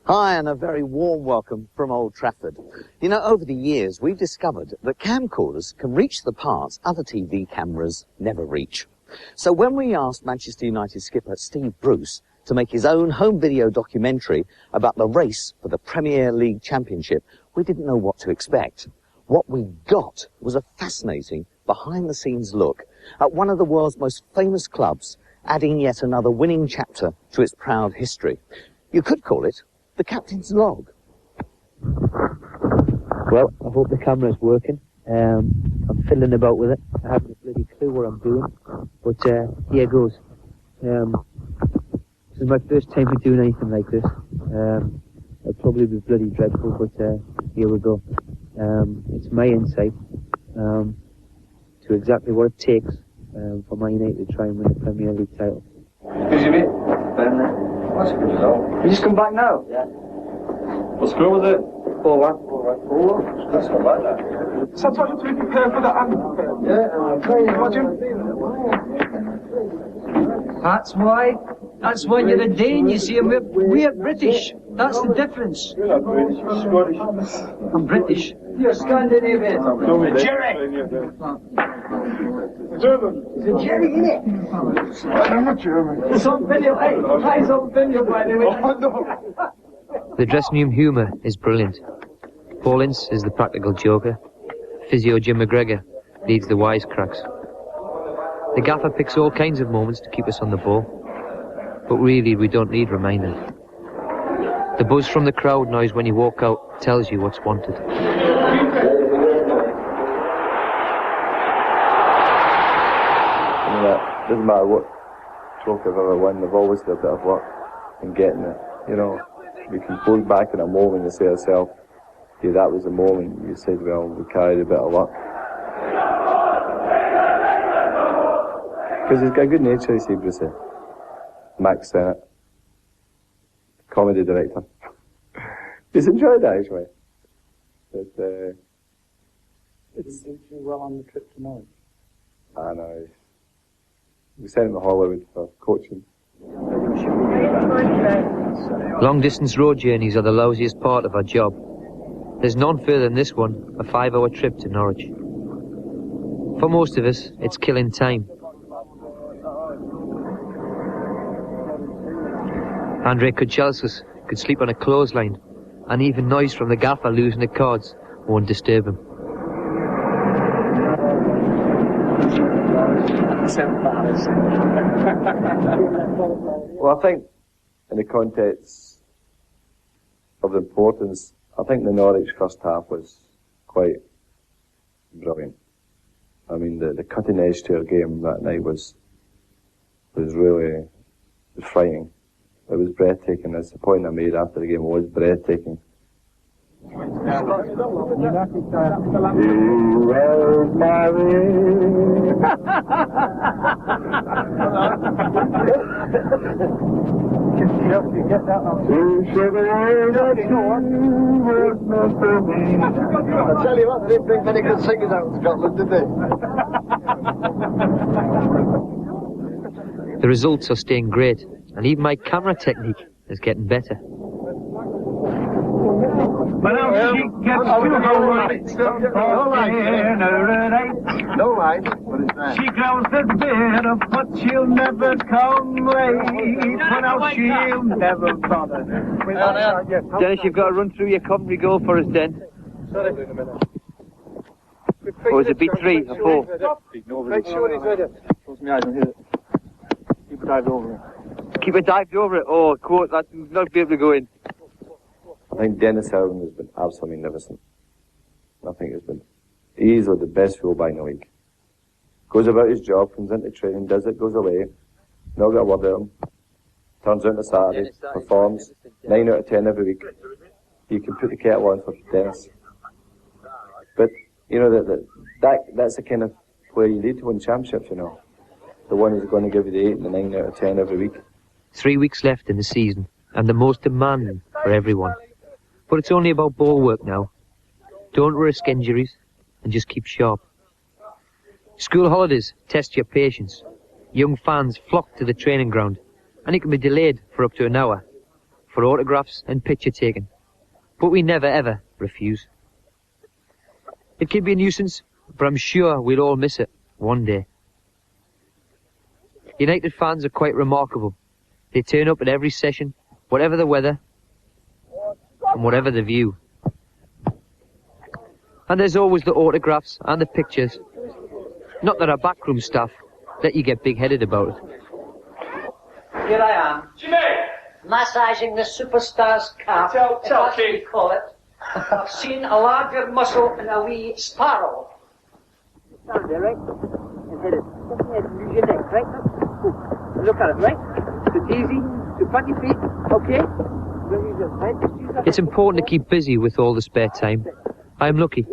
Hi, and a very warm welcome from Old Trafford. You know, over the years, we've discovered that camcorders can reach the parts other TV cameras never reach. So when we asked Manchester United skipper Steve Bruce to make his own home video documentary about the race for the Premier League Championship, we didn't know what to expect. What we got was a fascinating behind-the-scenes look at one of the world's most famous clubs, adding yet another winning chapter to its proud history. You could call it the captain's log. Well, I hope the camera's working. I'm fiddling about with it. I haven't a bloody clue what I'm doing. But here goes. This is my first time for doing anything like this. It'll probably be bloody dreadful, but here we go. It's my insight to exactly what it takes for Man United to try and win the Premier League title. Busy mate? That's a good result. You just come back now? Yeah. What score was it? 4-1. 4-1. That's not bad, that. Sometimes we prepare for the anthem. Yeah, imagine. That's why you're a Dane, you see, and we're British. That's the difference. You're not British, you're Scottish. I'm British. You're Scandinavian. Jerry! German. It's a Jerry, innit? I'm not German. It's on video, hey. It's on video, by the way. Oh, no. The dressing room humour is brilliant. Paul Ince is the practical joker. Physio Jim McGregor leads the wisecracks. The gaffer picks all kinds of moments to keep us on the ball. But really, we don't need reminding. The buzz from the crowd noise when you walk out tells you what's wanted. Doesn't matter what trophy I've ever won, I've always did a bit of work in getting it. You know, we can look back in a moment and say to ourselves, yeah, that was a moment. You said, well, we carried a bit of luck. Because he's got a good nature, you see, Bruce. Max Sennett, comedy director. He's enjoyed that, actually. But, it's doing well on the trip tomorrow. I know. We sent him to Hollywood for coaching. Long-distance road journeys are the lousiest part of our job. There's none further than this one, a 5-hour trip to Norwich. For most of us, it's killing time. Andrei Kuchelskis could sleep on a clothesline, and even noise from the gaffer losing the cards won't disturb him. Well, I think in the context of the importance, I think the Norwich first half was quite brilliant. I mean, the cutting edge to our game that night was really frightening. It was breathtaking. That's the point I made after the game. It was breathtaking. I tell you what, they didn't bring many good singers out in Scotland, did they? The results are staying great, and even my camera technique is getting better. But now she gets to go right. No light. What is that? She grows a bitter, but she'll never come late. But now she'll never bother. Dennis, you've got to run through your commentary goal for us, Den. Or is it beat 3 or 4? Make sure he's ready. Close my eyes and hit it. Keep it dived over it. Keep it dived over it? Oh, quote, that's not be able to go in. I think Dennis Howland has been absolutely magnificent. I think he's been easily the best fullback in the league. Goes about his job, comes into training, does it, goes away, not got a word at him, turns out on Saturday, performs, 9 out of 10 every week. You can put the kettle on for Dennis. But, you know, that's the kind of player you need to win championships, you know. The one who's going to give you the 8 and the 9 out of 10 every week. 3 weeks left in the season, and the most demanding for everyone. But it's only about ball work now. Don't risk injuries, and just keep sharp. School holidays test your patience. Young fans flock to the training ground, and it can be delayed for up to an hour. for autographs and picture taking, but we never ever refuse. It can be a nuisance, but I'm sure we'll all miss it one day. United fans are quite remarkable. They turn up at every session, whatever the weather, and whatever the view. And there's always the autographs and the pictures. Not that our backroom staff let you get big-headed about it. Here I am. Jimmy! Massaging the superstar's calf. Tell That's what we call it. I've seen a larger muscle in a wee sparrow. Stand there, right? And hit it. Use your neck, right? Look at it, right? It's easy. To front your feet. Okay? It's important to keep busy with all the spare time. I'm lucky.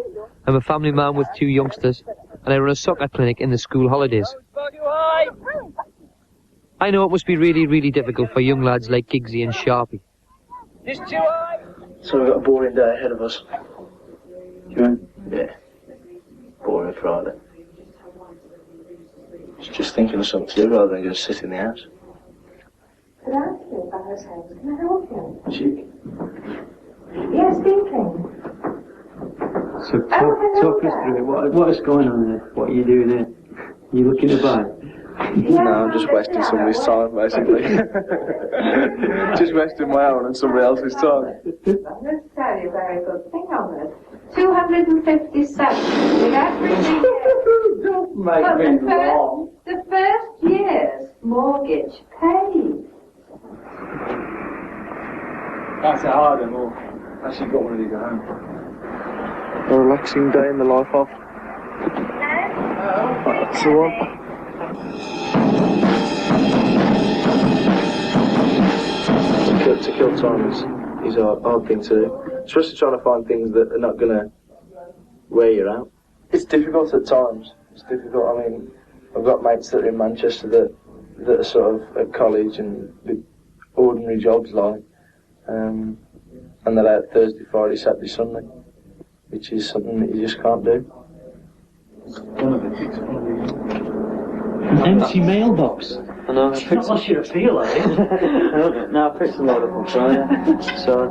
I'm a family man with 2 youngsters, and I run a soccer clinic in the school holidays. I know it must be really, really difficult for young lads like Giggsy and Sharpie. So we've got a boring day ahead of us. Yeah. Boring Friday. Just thinking of something to do rather than just sit in the house. Good afternoon, Barbara's house. Can I help you? Chic. Yes, speaking. So talk us through it. What is going on there? What are you doing there? You looking to buy? No, I'm just wasting somebody's time, basically. Just wasting my own and somebody else's time. Let's tell you a very good thing on this. 257 without receiving. Don't make me laugh. The first year's mortgage paid. That's a hard one. Actually got one of these at home. A relaxing day in the life of. That's the one. To kill time is a hard thing to do, especially trying to find things that are not going to wear you out. It's difficult at times. It's difficult. I mean, I've got mates that are in Manchester that are sort of at college and with ordinary jobs like, and they're out Thursday, Friday, Saturday, Sunday, which is something that you just can't do. An empty mailbox. I know. It's not much you feel, eh? No, I picked a load up on Friday. So,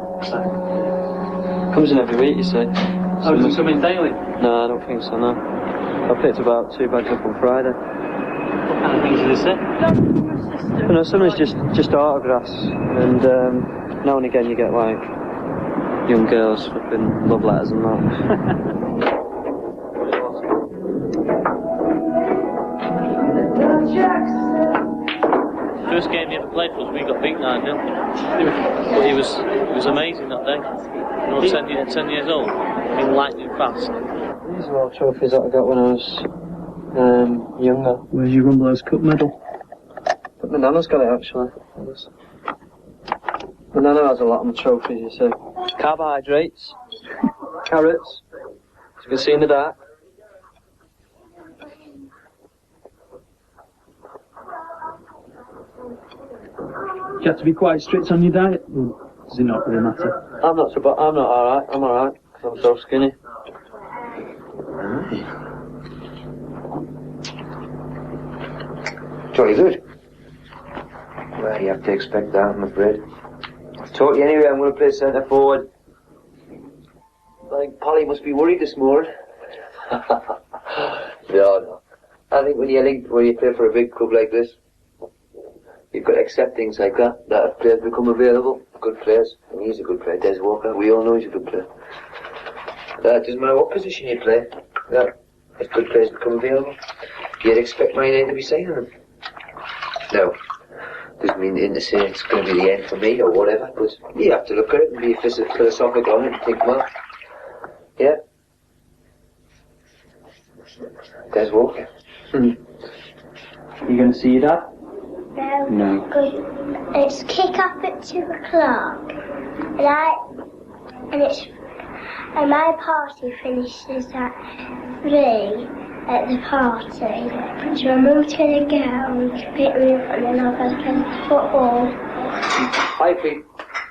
comes in every week, you see. Oh, does it come in daily? No, I don't think so, no. I picked about 2 bags up on Friday. What kind of things do they say? You know, some is just autographs, and now and again you get like young girls flipping love letters and that. First game he ever played for us, we got beaten 9-0. But he was amazing that day. You know, 10 years old, being lightning fast. These are all trophies that I got when I was younger. Where's your Rumblers Cup medal? But my nana's got it actually. My nana has a lot of my trophies, you see. Carbohydrates, carrots, as you can see in the dark. Do you have to be quite strict on your diet? Or does it not really matter? I'm not alright, I'm alright, because I'm so skinny. Jolly good. Well, you have to expect that, I'm afraid. I've taught you anyway, I'm going to play centre forward. I think Polly must be worried this morning. No. I think when you play for a big club like this, you've got to accept things like that if players become available, good players, and he's a good player, Des Walker, we all know he's a good player. It doesn't matter what position you play, if good players become available, you'd expect my name to be signing them. No, doesn't mean to say it's going to be the end for me or whatever, but you have to look at it and be philosophical on it and think, well, yeah, Des Walker. You going to see your dad? No. Good. It's kick off at 2 o'clock, and my party finishes at 3 at the party. So my mum's gonna go and pick me up, and then I'll go to play football. Hi, Pete.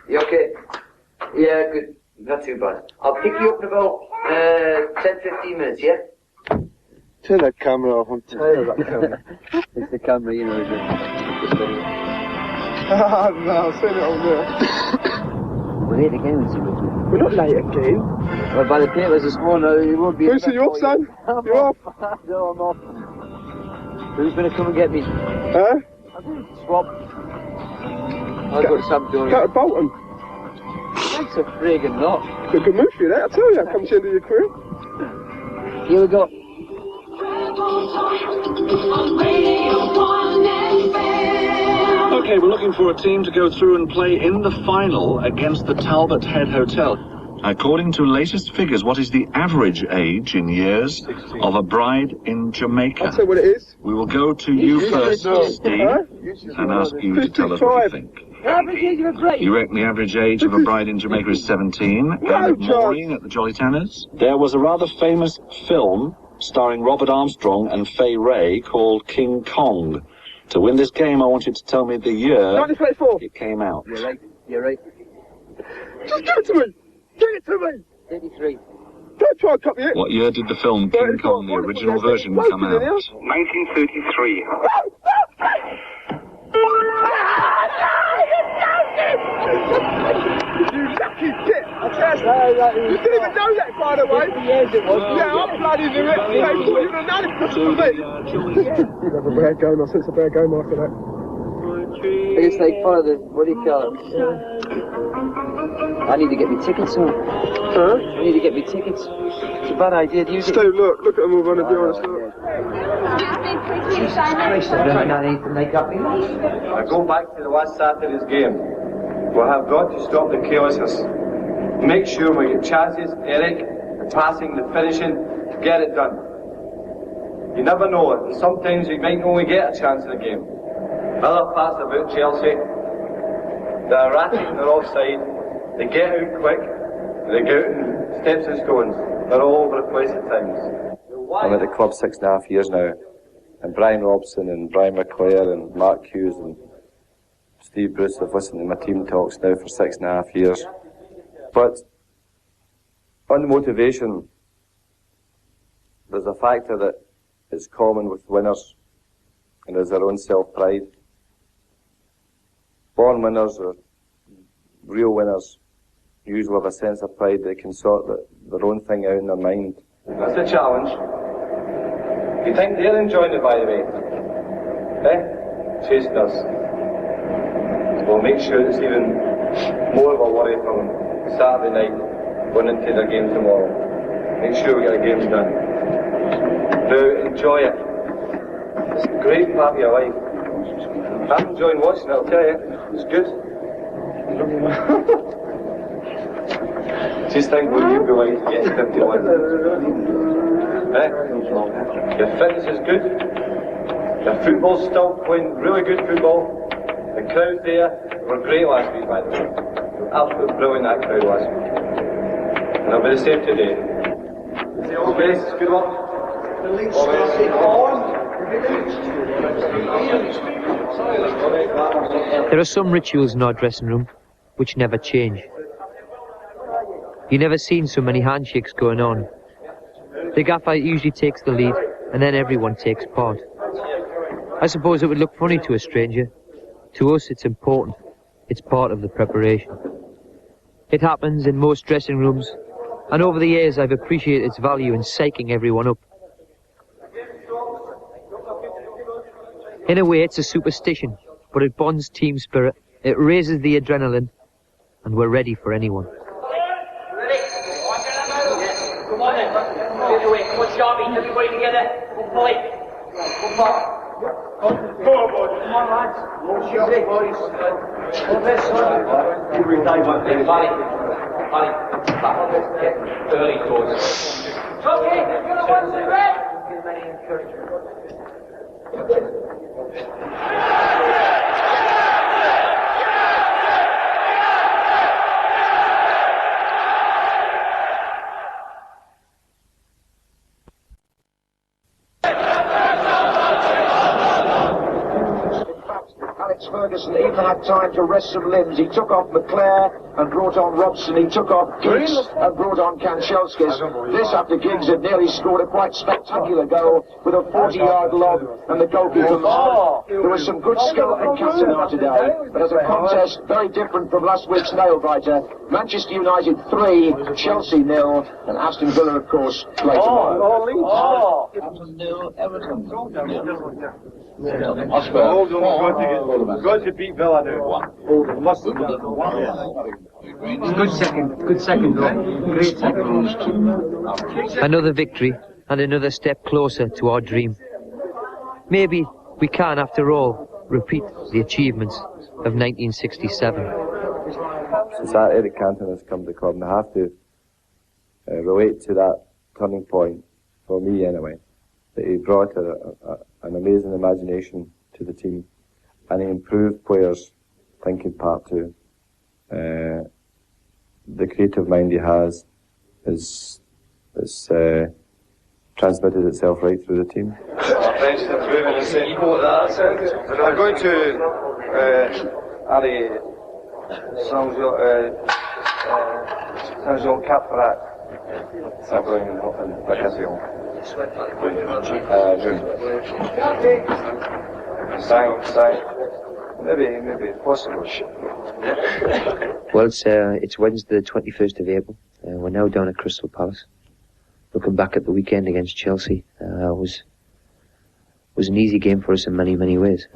You okay? Yeah, good. Not too bad. I'll pick you up in about 10-15 minutes, yeah? Turn that camera off. I'm tired of that camera. It's the camera, you know, isn't it? Ah, no, send it over there. We're late again, Mr. Richard. We're not late again. Well, by the papers this morning, it won't be... Lucy, you off, son? You off? No, I'm off. Who's going to come and get me? Huh? I'll do the swap. I'll go to Sampdoria. Go to Bolton. Thanks a friggin' lot. It's a good move for you, that, I tell you. Come to the end of your career. Here we go. Okay, we're looking for a team to go through and play in the final against the Talbot Head Hotel. According to latest figures, what is the average age in years of a bride in Jamaica? I'll tell you what it is. We will go to you first, Steve, and ask you to tell us what you think. You reckon the average age of a bride in Jamaica is 17? And Maureen at the Jolly Tanners? There was a rather famous film starring Robert Armstrong and Fay Ray called King Kong. To win this game, I want you to tell me the year 1924. It came out. You're right. You're right. Just give it to me. Give it to me. 33. Don't try and copy it. What year did the film King Kong, the original version, come out? 1933. You lucky git! You didn't even know that, by the way. 50 years it was. Yeah, I bloody knew it. They thought you would have known it for me. You'd have a bad game. I sense a bad game after that. It's like part of the, what do you call it? I need to get me tickets, son. Huh? I need to get me tickets. It's a bad idea to use it. Steve, look at them all running behind us, look. Jesus Christ, I don't know anything they got me. I go back to the last Saturday's game. We have got to stop the carelessness. Make sure we get chances, Eric, the passing, the finishing, to get it done. You never know it, and sometimes you might only get a chance in a game. Another pass about Chelsea. They're erratic and they're offside. They get out quick, and they get out in steps and stones. They're all over the place at times. I'm at the club 6.5 years now. And Brian Robson and Brian McClare and Mark Hughes and Steve Bruce have listened to my team talks now for 6.5 years. But on the motivation, there's a factor that is common with winners, and is their own self-pride. Born winners or real winners usually have a sense of pride. They can sort their own thing out in their mind. That's a challenge. You think they're enjoying it, by the way? Chasing us. We'll make sure it's even more of a worry from Saturday night going into their game tomorrow. Make sure we get the games done. Now, enjoy it. It's a great part of your life. I'm enjoying watching it, I'll tell you. It's good. Just think what you'd be like to get 51. Your fitness is good. Your football's still playing really good football. The crowd there were great last week, by the way. Absolutely brilliant, that crowd last week. And they'll be the same today. Okay, good luck. There are some rituals in our dressing room which never change. You've never seen so many handshakes going on. The gaffer usually takes the lead, and then everyone takes part. I suppose it would look funny to a stranger. To us, it's important. It's part of the preparation. It happens in most dressing rooms, and over the years I've appreciated its value in psyching everyone up. In a way, it's a superstition, but it bonds team spirit, it raises the adrenaline, and we're ready for anyone. Come on then. Get away. Come on, Sharpie. Everybody together. Go play. Go back. Come on, lads. Easy, boys. All this, son. Every time I play. Barry. Back. Early doors. Okay, you're the ones in red. Give them any encouragement. Ferguson even had time to rest some limbs. He took off McClare and brought on Robson. He took off Giggs and brought on Kanchelskis. This after Giggs had nearly scored a quite spectacular goal with a 40-yard lob and the goalkeeper missed. There was some good skill in Castanar today, but as a contest very different from last week's nail-biter. Manchester United 3, Chelsea 0, and Aston Villa, of course, play tomorrow. Everton 0, Everton 0. Oldham got to beat Villa now. Oldham must have done. Good second goal. Great second goal. Another victory and another step closer to our dream. Maybe we can, after all, repeat the achievements of 1967. Since that Eric Cantona has come to the club, and I have to relate to that turning point, for me anyway, that he brought an amazing imagination to the team, and he improved players' thinking part too. The creative mind he has is transmitted itself right through the team. I'm going to Ali Saint-Jean Cap for that. I'm going in vacation. Maybe possible. Well, it's Wednesday the 21st of April. We're now down at Crystal Palace. Looking back at the weekend against Chelsea, was an easy game for us in many, many ways.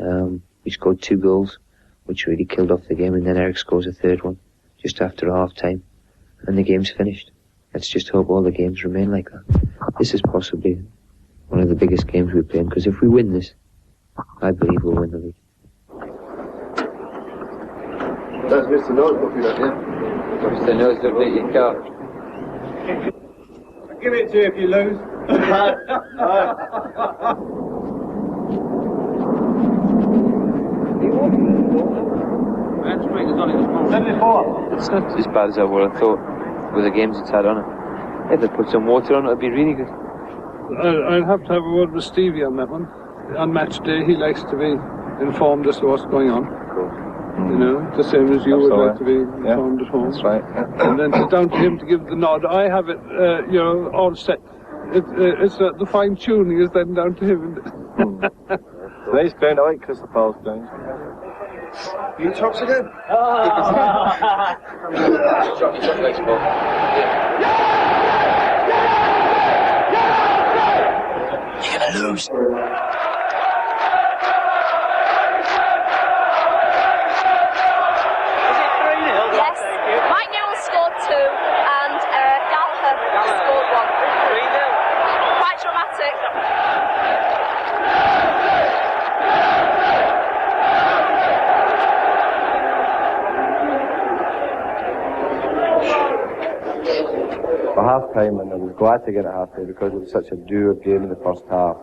We scored 2 goals, which really killed off the game, and then Eric scores a third one just after half time, and the game's finished. Let's just hope all the games remain like that. This is possibly one of the biggest games we've played, because if we win this, I believe we'll win the league. That's Mr. Nose looking at you. Mr. Nose looking at your car. Give it to you if you lose. It's not as bad as I would have thought with the games it's had on it. If they put some water on it, it'd be really good. I'll have to have a word with Stevie on that one. On match day, he likes to be informed as to what's going on. You know, the same as you would like to be informed at home. That's right. And then it's down to him to give the nod. I have it, all set. It's the fine tuning is then down to him. Nice ground, I like Crystal Palace ground. You tops again? You're gonna lose. For half time, and I was glad to get at half time because it was such a dour game in the first half.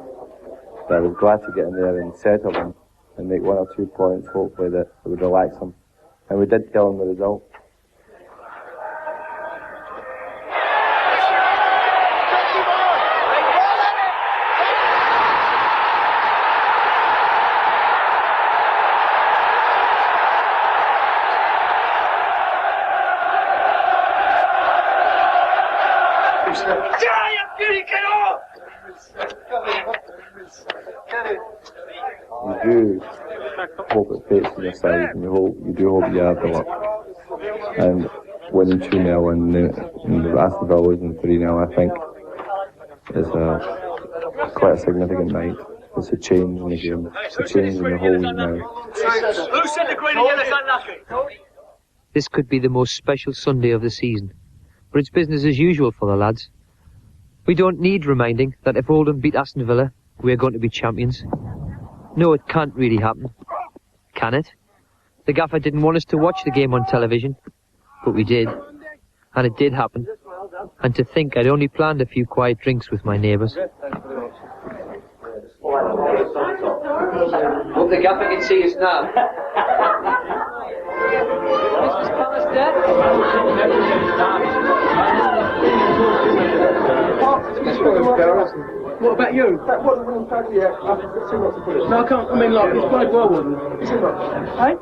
But I was glad to get in there and settle them and make 1 or 2 points, hopefully that would relax them. And we did tell them the result. You do hope it fits to your side, and you do hope you have the luck. And winning 2-0 and the Aston Villa losing 3-0, I think, is quite a significant night. It's a change in the game. It's a change in the whole league now. Who said the green and yellow sign last week? This could be the most special Sunday of the season, but it's business as usual for the lads. We don't need reminding that if Oldham beat Aston Villa, we're going to be champions. No, it can't really happen. Can it? The gaffer didn't want us to watch the game on television, but we did. And it did happen. And to think I'd only planned a few quiet drinks with my neighbours. Hope the gaffer can see us now. Christmas Palace dead. Let's go, What about you? That wasn't winning tag yet. I can see what to put it. No, I can't. I mean, like, he's played well, wasn't he? Too much. Hey?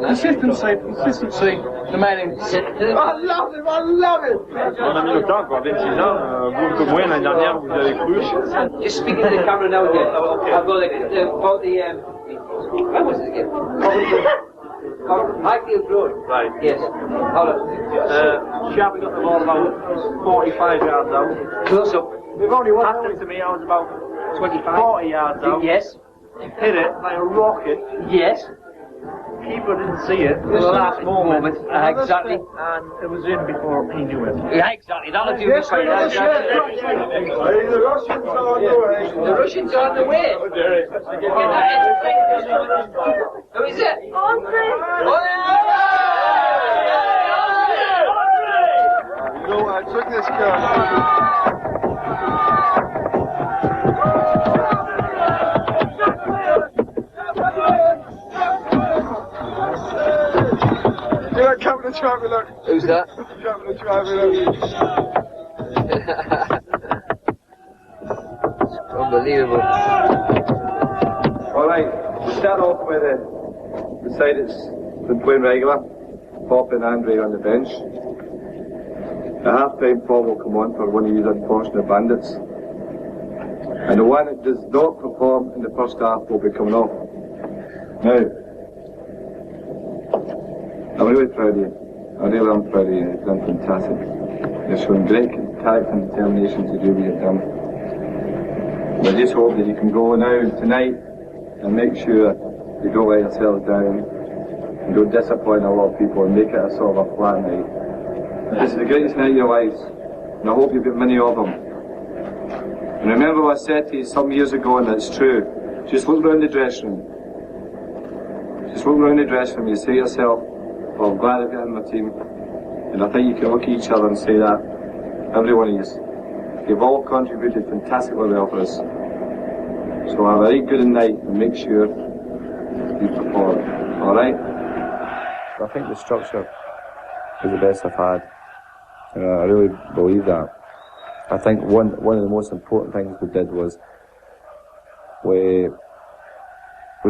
Consistency, the man in. I love him, I love him! On a mis le temps, quoi. 26 ans, beaucoup moins l'année dernière, vous avez cru. Just speaking to the camera now again. I've got about the where was it again? Highfield Road. Right. Yes. Hold on. Sharpie got the ball about 45 yards out. Close up. We've only one. Passed it to me, I was about 40 yards out. Yes. Hit it like a rocket. Yes. Keeper didn't see it for the last moment. Exactly. And it was in before he knew it. Yeah, exactly. That'll do us right. The Russians are on the way. The Russians are on the way. Who is it? Andre! You know what, I took this car. Come to try me, look. Who's that? Come to try me, look. Unbelievable. Alright, we start off with the side that's been playing regular. Pop and Andre on the bench. The half-time Paul will come on for one of these unfortunate bandits. And the one that does not perform in the first half will be coming off. Now, I'm really proud of you. I really am proud of you. You've done fantastic. You're showing great character and determination to do what you've done. I just hope that you can go now tonight and make sure you don't let yourselves down and don't disappoint a lot of people and make it a sort of a flat night. This is the greatest night of your lives, and I hope you get many of them. And remember what I said to you some years ago, and it's true. Just look around the dressing room. Just look around the dressing room. You say to yourself, well, I'm glad I've got in my team. And I think you can look at each other and say that. Every one of you. You've all contributed fantastically well for us. So have a very good night and make sure you perform. Alright? I think the structure is the best I've had. I really believe that. I think one of the most important things we did was we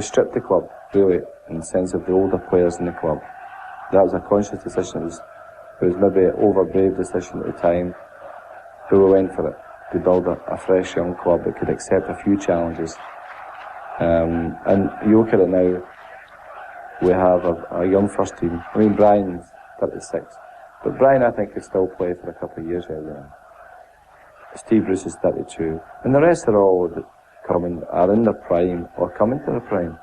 stripped the club, really, in the sense of the older players in the club. That was a conscious decision. It was maybe an over-brave decision at the time, but we went for it, to build a fresh young club that could accept a few challenges. And you look at it now, we have a young first team. I mean, Brian's 36, but Brian, I think, could still play for a couple of years earlier. Steve Bruce is 32, and the rest are all that are in their prime or coming to their prime.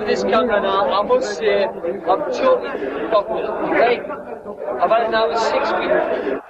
This camera now, I must say, I'm totally fucked with it. Right? I've had it now for 6 weeks.